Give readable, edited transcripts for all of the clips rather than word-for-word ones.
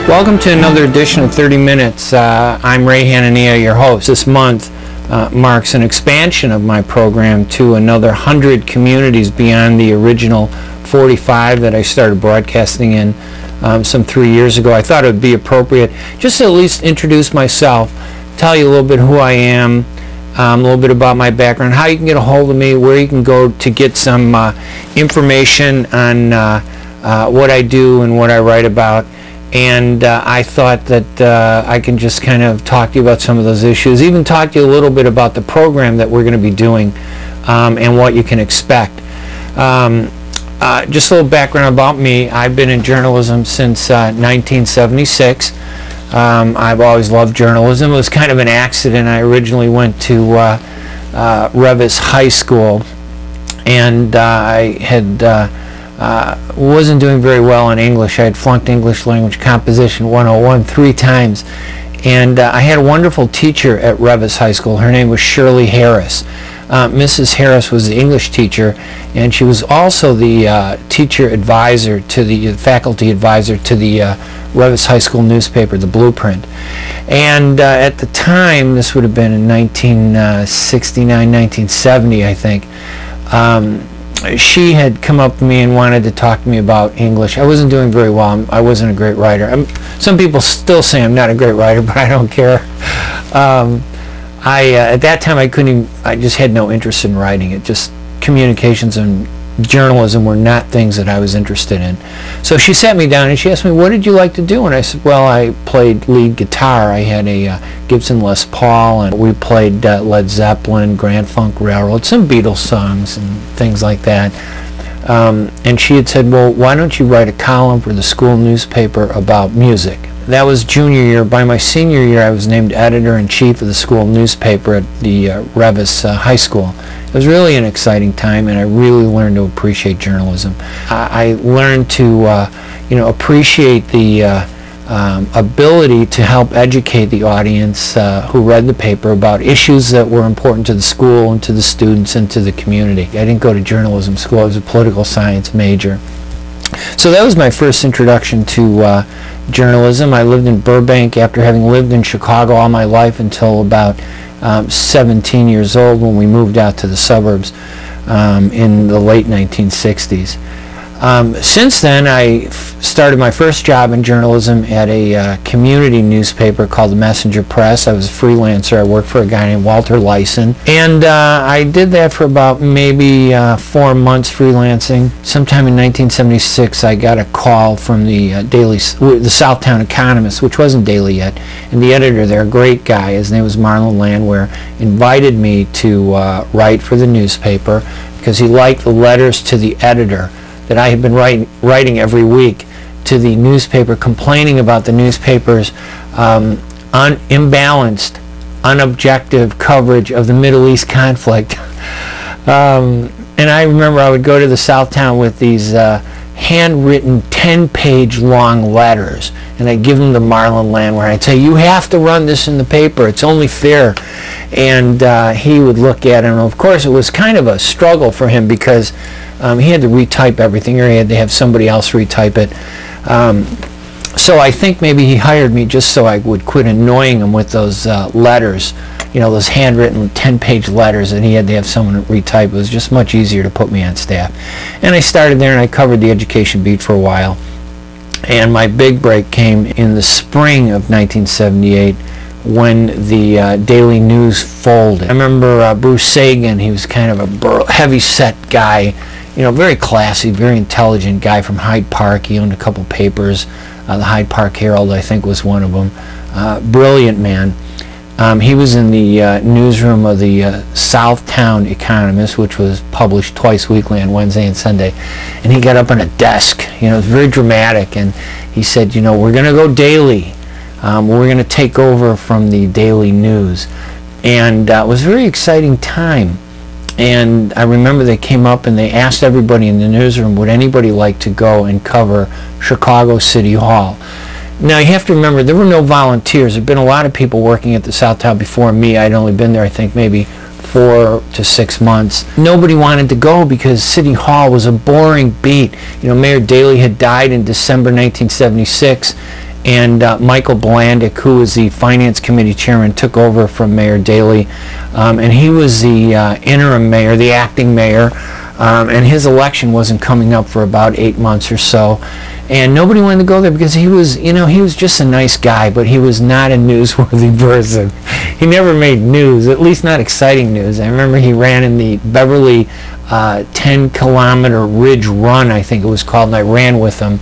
Welcome to another edition of 30 Minutes. I'm Ray Hanania, your host. This month marks an expansion of my program to another 100 communities beyond the original 45 that I started broadcasting in some 3 years ago. I thought it would be appropriate just to at least introduce myself, tell you a little bit who I am, a little bit about my background, how you can get a hold of me, where you can go to get some information on what I do and what I write about. And I thought that I can just kind of talk to you about some of those issues, even talk to you a little bit about the program that we're going to be doing and what you can expect. Just a little background about me. I've been in journalism since 1976. I've always loved journalism. It was kind of an accident. I originally went to Revis High School, and I had wasn't doing very well in English. I had flunked English Language Composition 101 3 times, and I had a wonderful teacher at Revis High School. Her name was Shirley Harris. Mrs. Harris was the English teacher, and she was also the teacher advisor to the faculty advisor to the Revis High School newspaper, The Blueprint. And at the time, this would have been in 1969, 1970, I think, she had come up to me and wanted to talk to me about English. I wasn't doing very well. I wasn't a great writer. Some people still say I'm not a great writer, but I don't care. At that time, I just had no interest in writing. It just, communications and journalism were not things that I was interested in. So she sat me down and she asked me, what did you like to do? And I said, well, I played lead guitar. I had a Gibson Les Paul, and we played Led Zeppelin, Grand Funk Railroad, some Beatles songs and things like that. And she had said, well, why don't you write a column for the school newspaper about music? That was junior year. By my senior year, I was named editor-in-chief of the school newspaper at the Revis High School. It was really an exciting time, and I really learned to appreciate journalism. I learned to appreciate the ability to help educate the audience who read the paper about issues that were important to the school and to the students and to the community. I didn't go to journalism school. I was a political science major. So that was my first introduction to journalism. I lived in Burbank after having lived in Chicago all my life until about 17 years old when we moved out to the suburbs in the late 1960s. Since then, I started my first job in journalism at a community newspaper called the Messenger Press. I was a freelancer. I worked for a guy named Walter Lyson, and I did that for about maybe 4 months freelancing. Sometime in 1976, I got a call from the the Southtown Economist, which wasn't daily yet, and the editor there, a great guy, his name was Marlon Landwehr, invited me to write for the newspaper because he liked the letters to the editor that I had been writing every week to the newspaper, complaining about the newspaper's imbalanced, unobjective coverage of the Middle East conflict. And I remember I would go to the Southtown with these handwritten 10-page long letters, and I'd give them to Marlon Landwehr, and I'd say, you have to run this in the paper, it's only fair. And he would look at it, and of course it was kind of a struggle for him because he had to retype everything, or he had to have somebody else retype it. So I think maybe he hired me just so I would quit annoying him with those letters, those handwritten 10-page letters that he had to have someone retype. It was just much easier to put me on staff. And I started there and I covered the education beat for a while. And my big break came in the spring of 1978 when the Daily News folded. I remember Bruce Sagan. He was kind of a heavy-set guy, very classy, very intelligent guy from Hyde Park. He owned a couple papers. The Hyde Park Herald, I think, was one of them. Brilliant man. He was in the newsroom of the Southtown Economist, which was published twice weekly on Wednesday and Sunday. And he got up on a desk. It was very dramatic. And he said, we're going to go daily. We're going to take over from the Daily News. And it was a very exciting time. And I remember they came up and they asked everybody in the newsroom, would anybody like to go and cover Chicago City Hall? Now you have to remember, there were no volunteers. There had been a lot of people working at the Southtown before me. I'd only been there, I think, maybe 4 to 6 months. Nobody wanted to go because City Hall was a boring beat. Mayor Daley had died in December 1976, and Michael Blandick, who was the Finance Committee Chairman, took over from Mayor Daley, and he was the interim mayor, the acting mayor, and his election wasn't coming up for about 8 months or so. And nobody wanted to go there because he was, you know, he was just a nice guy, but he was not a newsworthy person. He never made news, at least not exciting news. I remember he ran in the Beverly 10-kilometer Ridge Run, I think it was called, and I ran with him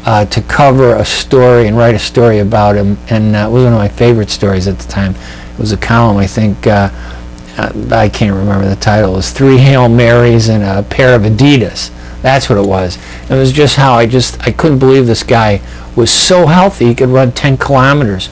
to cover a story and write a story about him. And it was one of my favorite stories at the time. It was a column, I think, I can't remember the title. It was 3 Hail Marys and a pair of Adidas. That's what it was. It was just how I couldn't believe this guy was so healthy he could run 10 kilometers,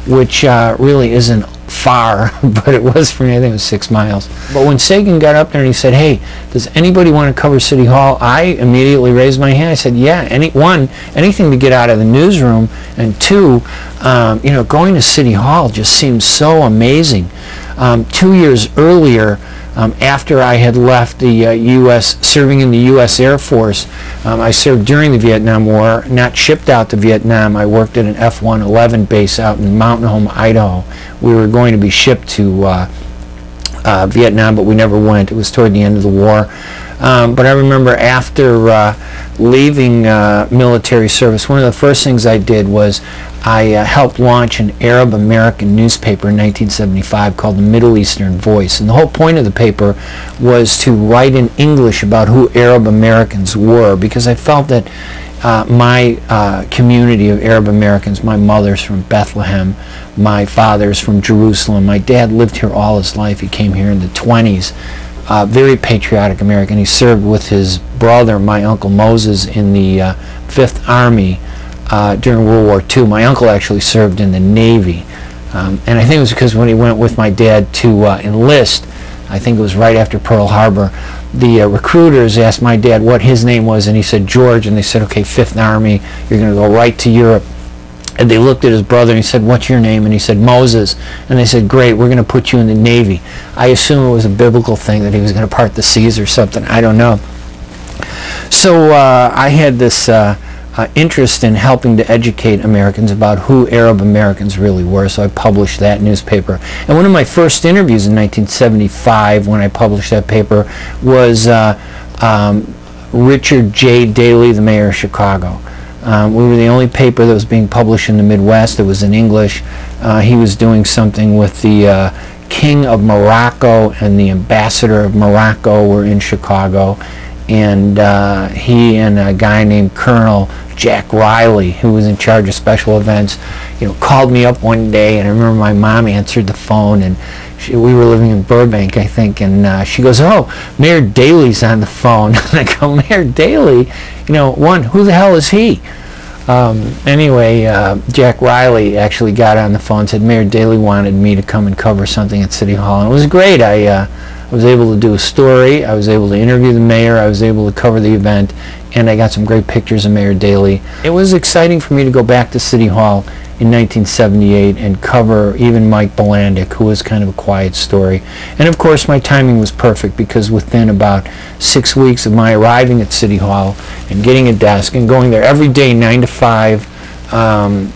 which really isn't far, but it was for me. I think it was 6 miles. But when Sagan got up there and he said, "Hey, does anybody want to cover City Hall?" I immediately raised my hand. I said, "Yeah, anything to get out of the newsroom, and two, you know, going to City Hall just seems so amazing." 2 years earlier, after I had left the U.S., serving in the U.S. Air Force, I served during the Vietnam War, not shipped out to Vietnam. I worked at an F-111 base out in Mountain Home, Idaho. We were going to be shipped to Vietnam, but we never went. It was toward the end of the war. But I remember after leaving military service, one of the first things I did was I helped launch an Arab American newspaper in 1975 called the Middle Eastern Voice. And the whole point of the paper was to write in English about who Arab Americans were, because I felt that my community of Arab Americans, my mother's from Bethlehem, my father's from Jerusalem, my dad lived here all his life. He came here in the 20s. Very patriotic American. He served with his brother, my Uncle Moses, in the 5th Army during World War II. My uncle actually served in the Navy. And I think it was because when he went with my dad to enlist, I think it was right after Pearl Harbor, the recruiters asked my dad what his name was, and he said George, and they said, "Okay, 5th Army, you're going to go right to Europe." And they looked at his brother and he said, "What's your name?" And he said, "Moses." And they said, "Great, we're going to put you in the Navy." I assume it was a biblical thing that he was going to part the seas or something. I don't know. So I had this interest in helping to educate Americans about who Arab Americans really were, so I published that newspaper. And one of my first interviews in 1975, when I published that paper, was Richard J. Daley, the mayor of Chicago. We were the only paper that was being published in the Midwest that was in English. He was doing something with the King of Morocco and the Ambassador of Morocco were in Chicago, and he and a guy named Colonel Jack Riley, who was in charge of special events, you know, called me up one day, and I remember my mom answered the phone, and we were living in Burbank, I think, and she goes, "Oh, Mayor Daley's on the phone." And I go, "Mayor Daley? You know, who the hell is he?" Anyway, Jack Riley actually got on the phone and said Mayor Daley wanted me to come and cover something at City Hall, and it was great. I was able to do a story, I was able to interview the mayor, I was able to cover the event, and I got some great pictures of Mayor Daley. It was exciting for me to go back to City Hall in 1978 and cover even Mike Blandick, who was kind of a quiet story. And of course my timing was perfect, because within about 6 weeks of my arriving at City Hall and getting a desk and going there every day 9 to 5,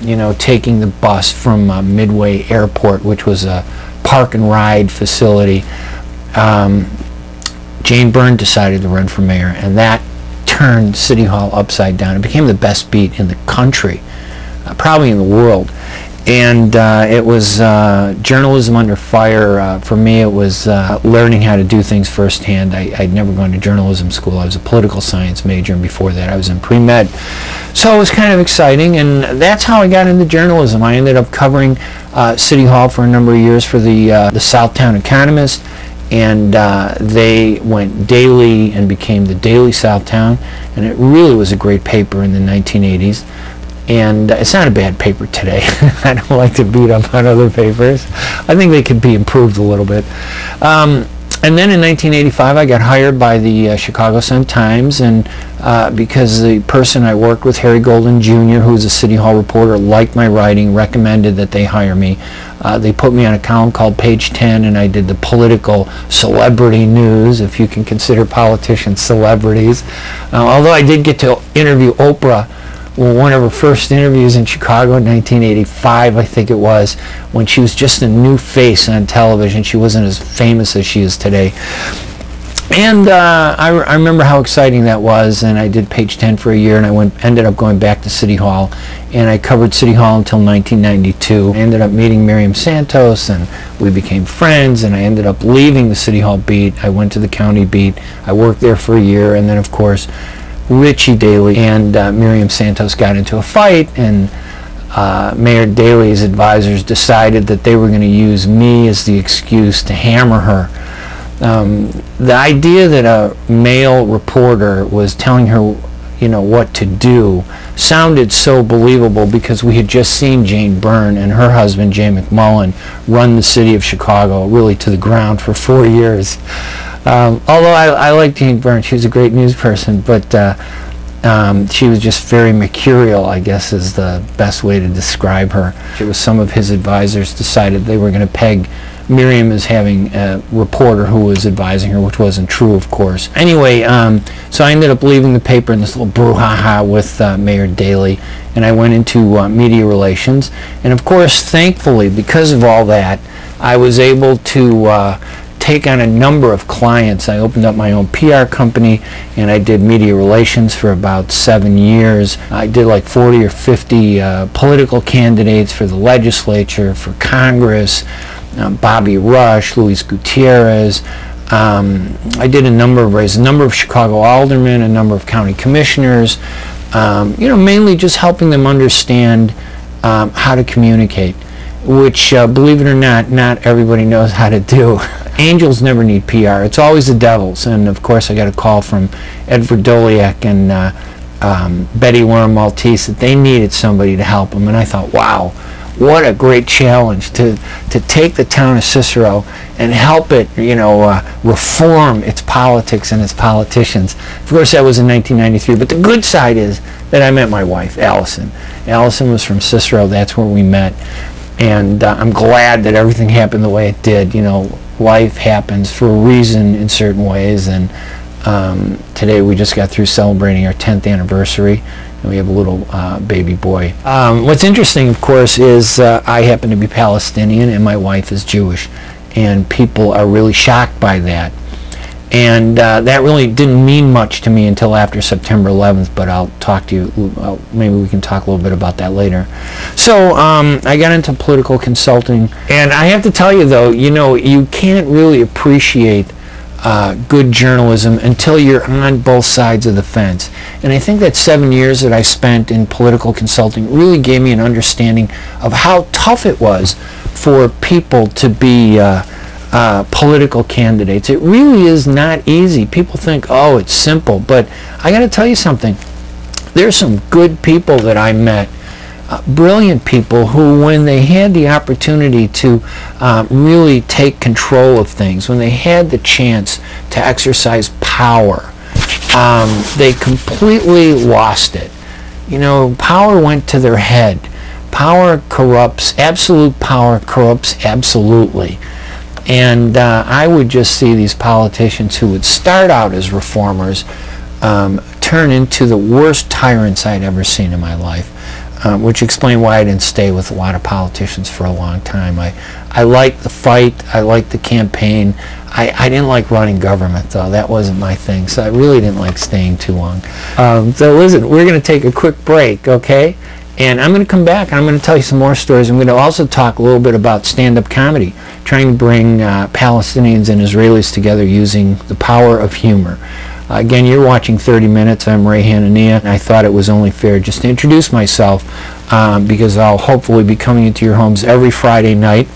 you know, taking the bus from Midway Airport, which was a park and ride facility, Jane Byrne decided to run for mayor, and that turned City Hall upside down. It became the best beat in the country, probably in the world. And it was journalism under fire. For me, it was learning how to do things firsthand. I'd never gone to journalism school. I was a political science major, and before that I was in pre-med. So it was kind of exciting, and that's how I got into journalism. I ended up covering City Hall for a number of years for the Southtown Economist, and they went daily and became the Daily Southtown, and it really was a great paper in the 1980s. And it's not a bad paper today. I don't like to beat up on other papers. I think they could be improved a little bit. And then in 1985 I got hired by the Chicago Sun-Times, and because the person I worked with, Harry Golden Jr., who was a City Hall reporter, liked my writing, recommended that they hire me. They put me on a column called Page 10, and I did the political celebrity news, if you can consider politicians celebrities. Although I did get to interview Oprah well, one of her first interviews in Chicago in 1985, I think it was, when she was just a new face on television. She wasn't as famous as she is today. And I remember how exciting that was, and I did Page 10 for a year, and I ended up going back to City Hall, and I covered City Hall until 1992. I ended up meeting Miriam Santos, and we became friends, and I ended up leaving the City Hall beat. I went to the county beat. I worked there for a year, and then, of course, Richie Daley and Miriam Santos got into a fight, and Mayor Daley's advisors decided that they were going to use me as the excuse to hammer her. The idea that a male reporter was telling her, you know, what to do sounded so believable because we had just seen Jane Byrne and her husband, Jay McMullen, run the city of Chicago really to the ground for 4 years. Although I like Jane Byrne, she was a great news person, but she was just very mercurial, I guess is the best way to describe her. It was some of his advisors decided they were going to peg Miriam as having a reporter who was advising her, which wasn't true, of course. Anyway, so I ended up leaving the paper in this little brouhaha with Mayor Daley, and I went into media relations. And of course, thankfully, because of all that, I was able to take on a number of clients. I opened up my own PR company, and I did media relations for about 7 years. I did like 40 or 50 political candidates for the legislature, for Congress, Bobby Rush, Luis Gutierrez. I did a number of races, a number of Chicago aldermen, a number of county commissioners, you know, mainly just helping them understand how to communicate, which, believe it or not everybody knows how to do. Angels never need PR. It's always the devils. And of course, I got a call from Ed Verdoliak and Betty Warren Maltese that they needed somebody to help them. And I thought, wow, what a great challenge to take the town of Cicero and help it, you know, reform its politics and its politicians. Of course, that was in 1993. But the good side is that I met my wife, Allison. Allison was from Cicero. That's where we met. And I'm glad that everything happened the way it did. You know, life happens for a reason in certain ways. And today we just got through celebrating our 10th anniversary. And we have a little baby boy. What's interesting, of course, is I happen to be Palestinian and my wife is Jewish. And people are really shocked by that. And that really didn't mean much to me until after September 11th, but I'll talk to you, maybe we can talk a little bit about that later. So I got into political consulting, and I have to tell you though, you know, you can't really appreciate good journalism until you're on both sides of the fence. And I think that 7 years that I spent in political consulting really gave me an understanding of how tough it was for people to be political candidates. It really is not easy. People think, oh, it's simple, but I got to tell you something. There's some good people that I met, brilliant people who, when they had the opportunity to really take control of things, when they had the chance to exercise power, they completely lost it. You know, power went to their head. Power corrupts. Absolute power corrupts absolutely. And I would just see these politicians who would start out as reformers turn into the worst tyrants I'd ever seen in my life, which explained why I didn't stay with a lot of politicians for a long time. I liked the fight. I liked the campaign. I didn't like running government, though. That wasn't my thing, so I really didn't like staying too long. So listen, we're going to take a quick break, okay? And I'm going to come back and I'm going to tell you some more stories. I'm going to also talk a little bit about stand-up comedy, trying to bring Palestinians and Israelis together using the power of humor. Again, you're watching 30 Minutes. I'm Ray Hanania, and I thought it was only fair just to introduce myself because I'll hopefully be coming into your homes every Friday night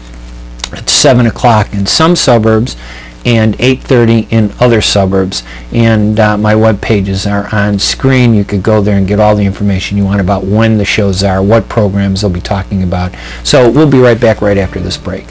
at 7 o'clock in some suburbs and 8:30 in other suburbs. And my web pages are on screen. You could go there and get all the information you want about when the shows are, what programs they'll be talking about. So we'll be right back right after this break.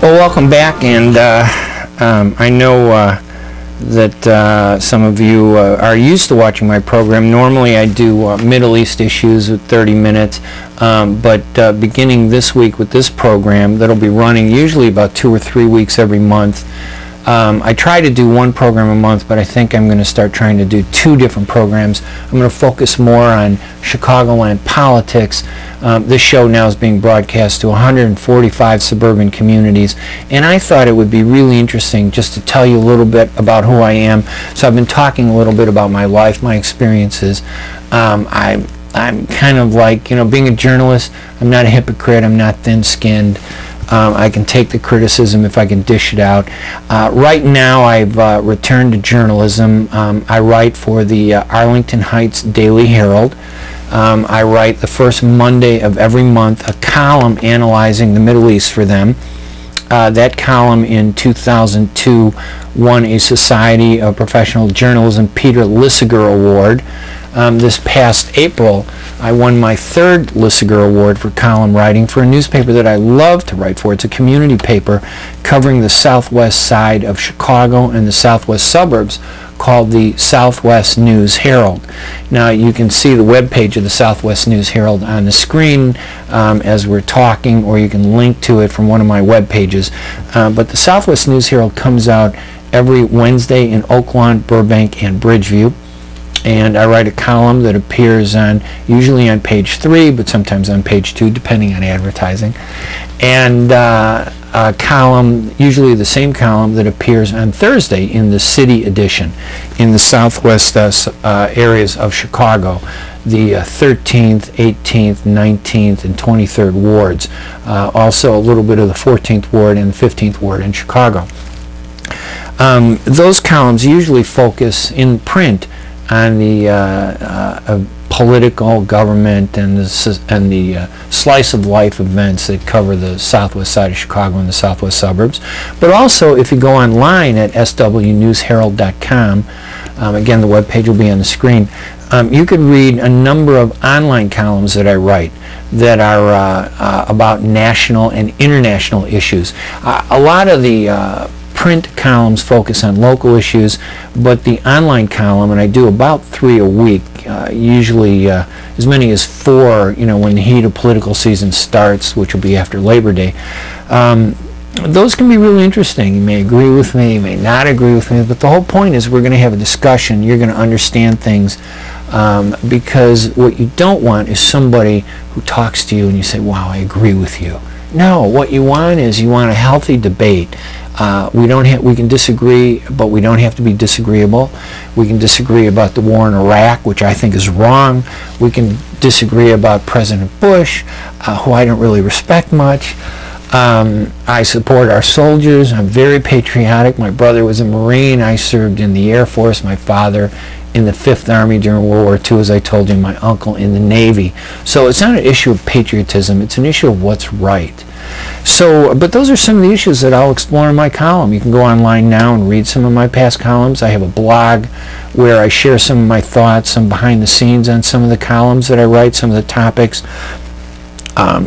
Well, welcome back, and I know that some of you are used to watching my program. Normally I do Middle East issues with 30 minutes, but beginning this week with this program that'll be running usually about 2 or 3 weeks every month. I try to do one program a month, but I think I'm going to start trying to do 2 different programs. I'm going to focus more on Chicagoland politics. This show now is being broadcast to 145 suburban communities, and I thought it would be really interesting just to tell you a little bit about who I am. So I've been talking a little bit about my life, my experiences. I'm kind of like, you know, being a journalist, I'm not a hypocrite, I'm not thin-skinned. I can take the criticism if I can dish it out. Right now I've returned to journalism. I write for the Arlington Heights Daily Herald. I write the first Monday of every month a column analyzing the Middle East for them. That column in 2002 won a Society of Professional Journalism Peter Lissiger Award. This past April, I won my 3rd Lissiger Award for column writing for a newspaper that I love to write for. It's a community paper covering the southwest side of Chicago and the southwest suburbs, called the Southwest News Herald. Now you can see the web page of the Southwest News Herald on the screen as we're talking, or you can link to it from one of my web pages. But the Southwest News Herald comes out every Wednesday in Oaklawn, Burbank, and Bridgeview. And I write a column that appears usually on page 3, but sometimes on page 2, depending on advertising. And a column, usually the same column, that appears on Thursday in the City Edition in the southwest areas of Chicago, the 13th, 18th, 19th, and 23rd wards. Also a little bit of the 14th ward and the 15th ward in Chicago. Those columns usually focus in print on the political, government, and the slice of life events that cover the southwest side of Chicago and the southwest suburbs. But also, if you go online at swnewsherald.com, again, the web page will be on the screen, you could read a number of online columns that I write that are about national and international issues. A lot of the print columns focus on local issues, but the online column, and I do about 3 a week, usually as many as 4, you know, when the heat of political season starts, which will be after Labor Day. Those can be really interesting. You may agree with me, you may not agree with me, but the whole point is we're going to have a discussion. You're going to understand things, because what you don't want is somebody who talks to you and you say, wow, I agree with you. No, what you want is you want a healthy debate. We can disagree, but we don't have to be disagreeable. We can disagree about the war in Iraq, which I think is wrong. We can disagree about President Bush, who I don't really respect much. I support our soldiers. I'm very patriotic. My brother was a Marine. I served in the Air Force. My father in the 5th Army during World War II, as I told you, my uncle in the Navy. So it's not an issue of patriotism. It's an issue of what's right. So, but those are some of the issues that I'll explore in my column. You can go online now and read some of my past columns. I have a blog where I share some of my thoughts, some behind the scenes on some of the columns that I write, some of the topics.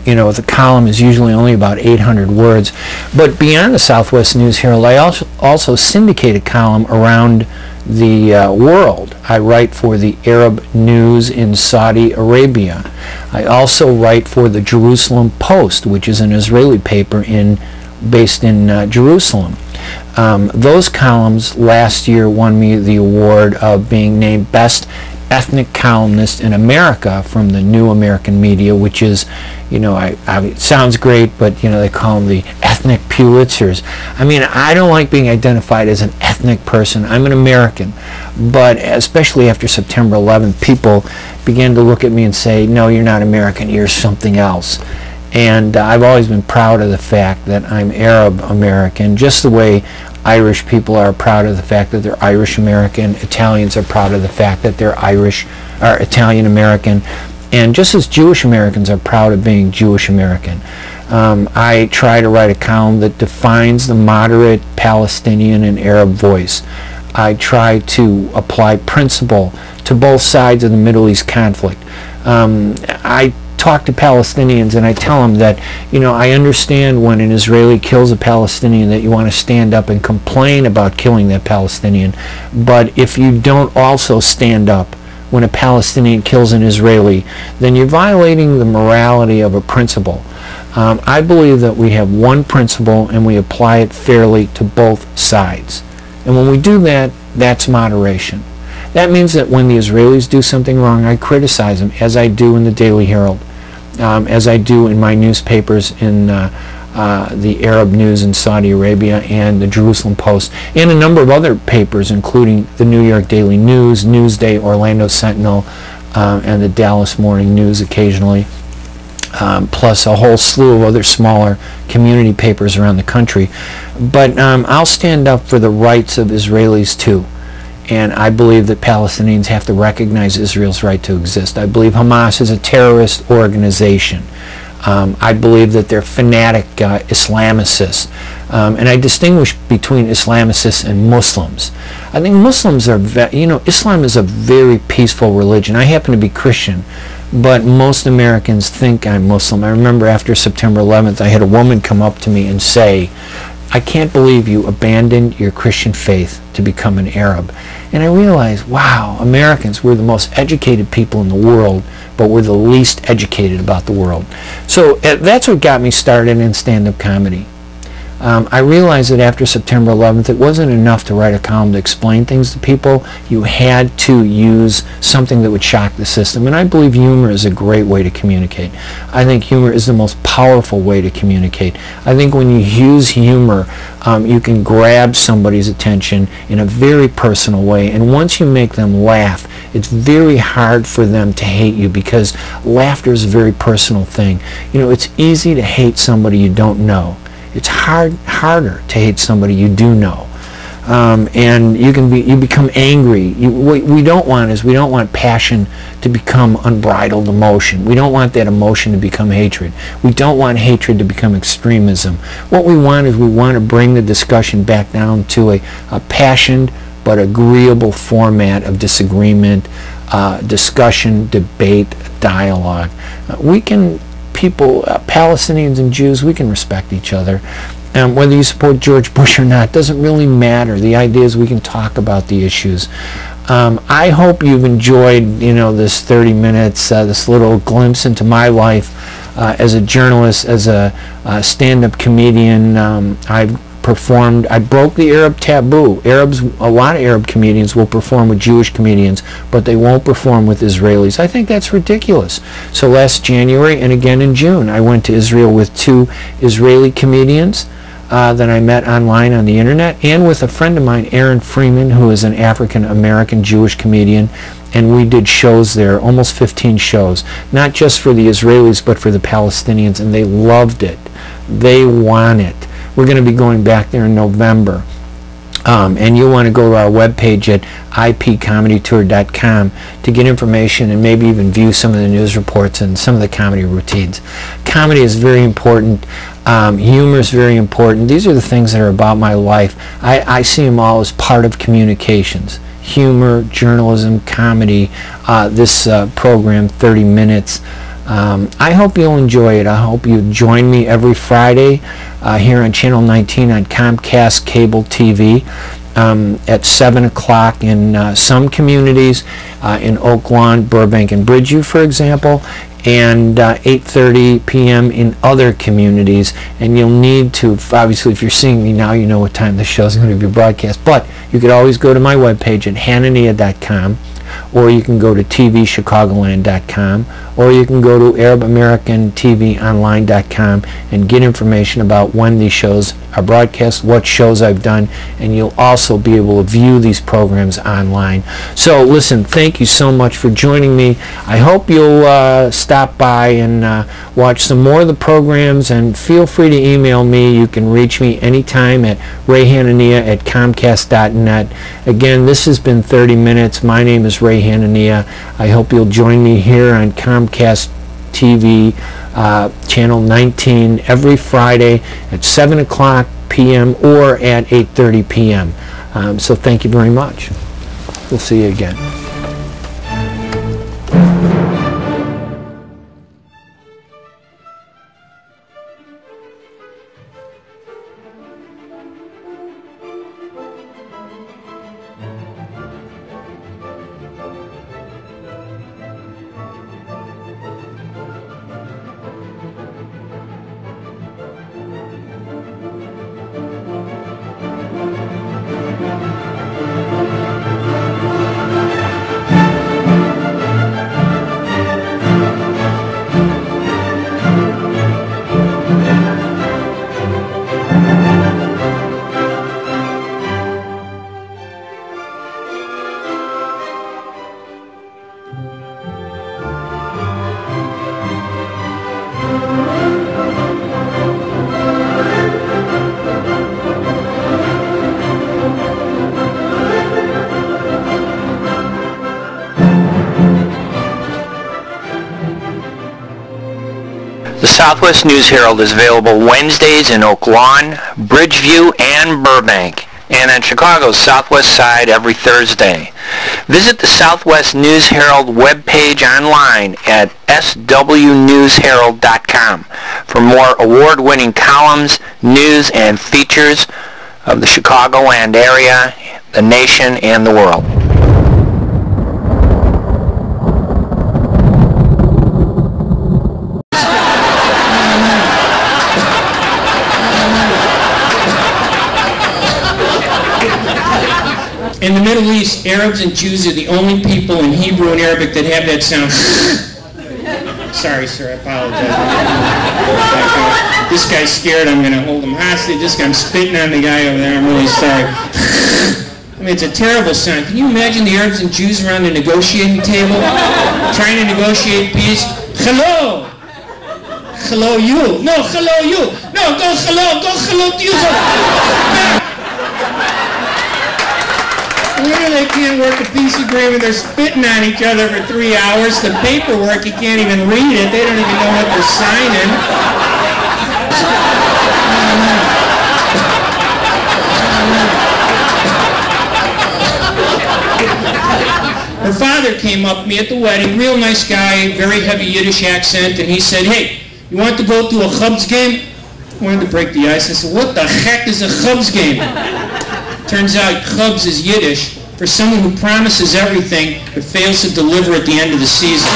You know, the column is usually only about 800 words. But beyond the Southwest News Herald, I also syndicate a column around the world. I write for the Arab News in Saudi Arabia. I also write for the Jerusalem Post, which is an Israeli paper based in Jerusalem. Those columns last year won me the award of being named Best Ethnic Columnist in America from the New American Media, which is, you know, it sounds great, but, you know, they call them the ethnic Pulitzers. I mean, I don't like being identified as an ethnic person. I'm an American. But especially after September 11th, people began to look at me and say, no, you're not American, you're something else. And I've always been proud of the fact that I'm Arab American, just the way Irish people are proud of the fact that they're Irish American. Italians are proud of the fact that they're Italian American. And just as Jewish Americans are proud of being Jewish American. I try to write a column that defines the moderate Palestinian and Arab voice. I try to apply principle to both sides of the Middle East conflict. I talk to Palestinians and I tell them that, you know, I understand when an Israeli kills a Palestinian that you want to stand up and complain about killing that Palestinian, but if you don't also stand up when a Palestinian kills an Israeli, then you're violating the morality of a principle. I believe that we have one principle and we apply it fairly to both sides. And when we do that, that's moderation. That means that when the Israelis do something wrong, I criticize them, as I do in the Daily Herald, as I do in my newspapers in the Arab News in Saudi Arabia and the Jerusalem Post, and a number of other papers, including the New York Daily News, Newsday, Orlando Sentinel, and the Dallas Morning News occasionally, plus a whole slew of other smaller community papers around the country. But I'll stand up for the rights of Israelis too. And I believe that Palestinians have to recognize Israel's right to exist. I believe Hamas is a terrorist organization. I believe that they're fanatic Islamicists. And I distinguish between Islamicists and Muslims. I think Muslims are, you know, Islam is a very peaceful religion. I happen to be Christian, but most Americans think I'm Muslim. I remember after September 11th, I had a woman come up to me and say, I can't believe you abandoned your Christian faith to become an Arab. And I realized, wow, Americans, we're the most educated people in the world, but we're the least educated about the world. So that's what got me started in stand-up comedy. I realized that after September 11th, it wasn't enough to write a column to explain things to people. You had to use something that would shock the system. And I believe humor is a great way to communicate. I think humor is the most powerful way to communicate. I think when you use humor, you can grab somebody's attention in a very personal way. And once you make them laugh, it's very hard for them to hate you, because laughter is a very personal thing. You know, it's easy to hate somebody you don't know. It's harder to hate somebody you do know, and you become angry. What we don't want passion to become unbridled emotion. We don't want that emotion to become hatred. We don't want hatred to become extremism. What we want is to bring the discussion back down to a passionate but agreeable format of disagreement, discussion, debate, dialogue. Palestinians and Jews, we can respect each other. Whether you support George Bush or not doesn't really matter. The idea is we can talk about the issues. I hope you've enjoyed, you know, this 30 minutes, this little glimpse into my life as a journalist, as a stand-up comedian. I broke the Arab taboo. A lot of Arab comedians will perform with Jewish comedians, but they won't perform with Israelis. I think that's ridiculous. So last January and again in June, I went to Israel with 2 Israeli comedians that I met online on the internet, and with a friend of mine, Aaron Freeman, who is an African-American Jewish comedian, and we did shows there, almost 15 shows, not just for the Israelis, but for the Palestinians, and they loved it. They want it. We're going to be going back there in November. And you'll want to go to our webpage at ipcomedytour.com to get information and maybe even view some of the news reports and some of the comedy routines. Comedy is very important. Humor is very important. These are the things that are about my life. I see them all as part of communications. Humor, journalism, comedy, this program, 30 minutes. I hope you'll enjoy it. I hope you join me every Friday here on Channel 19 on Comcast Cable TV at 7 o'clock in some communities, in Oak Lawn, Burbank, and Bridgeview, for example, and 8:30 p.m. in other communities. And you'll need to, obviously, if you're seeing me now, you know what time the show is going to be broadcast. But you could always go to my webpage at hanania.com, or you can go to tvchicagoland.com, or you can go to arabamericantv.online.com and get information about when these shows are broadcast, what shows I've done, and you'll also be able to view these programs online. So listen, thank you so much for joining me. I hope you'll stop by and watch some more of the programs, and feel free to email me. You can reach me anytime at rayhanania@comcast.net. Again, this has been 30 Minutes. My name is Ray Hanania. I hope you'll join me here on Comcast TV, Channel 19, every Friday at 7 o'clock p.m. or at 8:30 p.m. So thank you very much. We'll see you again. Southwest News Herald is available Wednesdays in Oak Lawn, Bridgeview, and Burbank, and on Chicago's Southwest side every Thursday. Visit the Southwest News Herald webpage online at swnewsherald.com for more award-winning columns, news, and features of the Chicagoland area, the nation, and the world. In the Middle East, Arabs and Jews are the only people in Hebrew and Arabic that have that sound. Sorry, sir, I apologize. This guy's scared I'm going to hold him hostage. This guy, I'm spitting on the guy over there. I'm really sorry. I mean, it's a terrible sound. Can you imagine the Arabs and Jews around the negotiating table trying to negotiate peace? Hello! Hello, you. No, hello, you. No, go hello to you. They can't work a peace agreement. They're spitting on each other for 3 hours. The paperwork, you can't even read it. They don't even know what they're signing. Her father came up to me at the wedding, real nice guy, very heavy Yiddish accent, and he said, "Hey, you want to go to a Cubs game?" I wanted to break the ice. I said, "What the heck is a Cubs game?" Turns out Cubs is Yiddish for someone who promises everything but fails to deliver at the end of the season.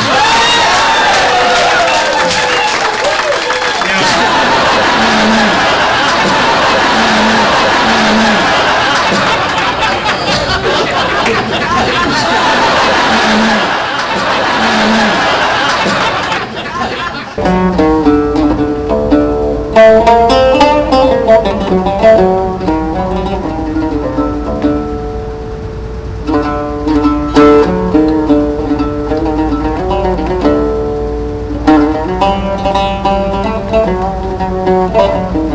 Now